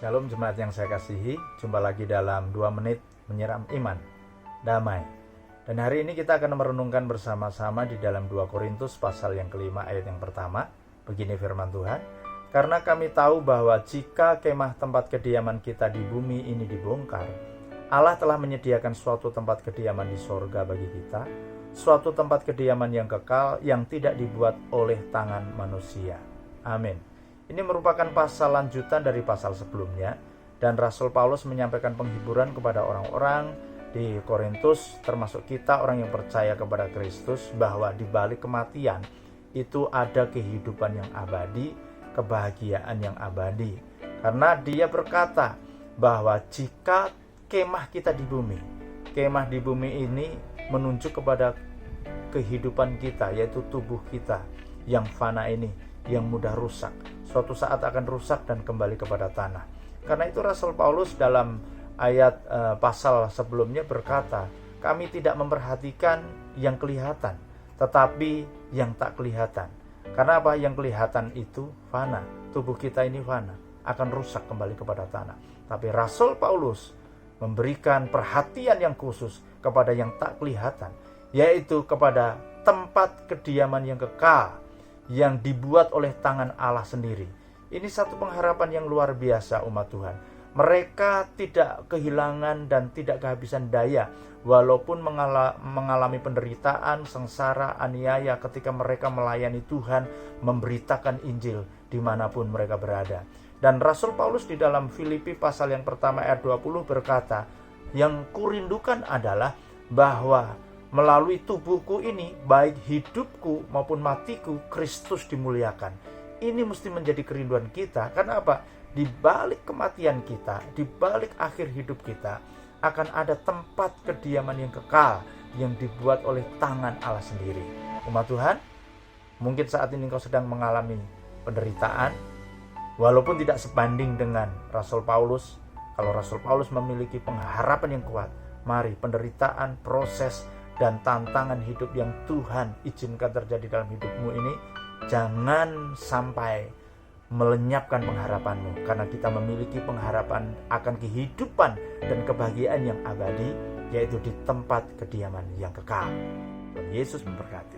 Shalom jemaat yang saya kasihi, jumpa lagi dalam 2 menit menyiram iman, damai. Dan hari ini kita akan merenungkan bersama-sama di dalam 2 Korintus pasal yang kelima ayat yang pertama. Begini firman Tuhan, karena kami tahu bahwa jika kemah tempat kediaman kita di bumi ini dibongkar, Allah telah menyediakan suatu tempat kediaman di sorga bagi kita, suatu tempat kediaman yang kekal yang tidak dibuat oleh tangan manusia. Amin. Ini merupakan pasal lanjutan dari pasal sebelumnya, dan Rasul Paulus menyampaikan penghiburan kepada orang-orang di Korintus, termasuk kita orang yang percaya kepada Kristus, bahwa di balik kematian itu ada kehidupan yang abadi, kebahagiaan yang abadi. Karena dia berkata bahwa jika kemah kita di bumi, kemah di bumi ini menunjuk kepada kehidupan kita, yaitu tubuh kita yang fana ini, yang mudah rusak, suatu saat akan rusak dan kembali kepada tanah. Karena itu Rasul Paulus dalam ayat pasal sebelumnya berkata, kami tidak memperhatikan yang kelihatan, tetapi yang tak kelihatan. Karena apa? Yang kelihatan itu fana, tubuh kita ini fana, akan rusak kembali kepada tanah. Tapi Rasul Paulus memberikan perhatian yang khusus kepada yang tak kelihatan, yaitu kepada tempat kediaman yang kekal, yang dibuat oleh tangan Allah sendiri. Ini satu pengharapan yang luar biasa umat Tuhan. Mereka tidak kehilangan dan tidak kehabisan daya, walaupun mengalami penderitaan, sengsara, aniaya ketika mereka melayani Tuhan, memberitakan Injil dimanapun mereka berada. Dan Rasul Paulus di dalam Filipi pasal yang pertama ayat 20 berkata, yang kurindukan adalah bahwa melalui tubuhku ini, baik hidupku maupun matiku, Kristus dimuliakan. Ini mesti menjadi kerinduan kita. Karena apa? Di balik kematian kita, di balik akhir hidup kita, akan ada tempat kediaman yang kekal, yang dibuat oleh tangan Allah sendiri. Umat Tuhan, mungkin saat ini kau sedang mengalami penderitaan, walaupun tidak sebanding dengan Rasul Paulus. Kalau Rasul Paulus memiliki pengharapan yang kuat, mari penderitaan, proses, dan tantangan hidup yang Tuhan izinkan terjadi dalam hidupmu ini, jangan sampai melenyapkan pengharapanmu, karena kita memiliki pengharapan akan kehidupan dan kebahagiaan yang abadi, yaitu di tempat kediaman yang kekal. Tuhan Yesus memberkati.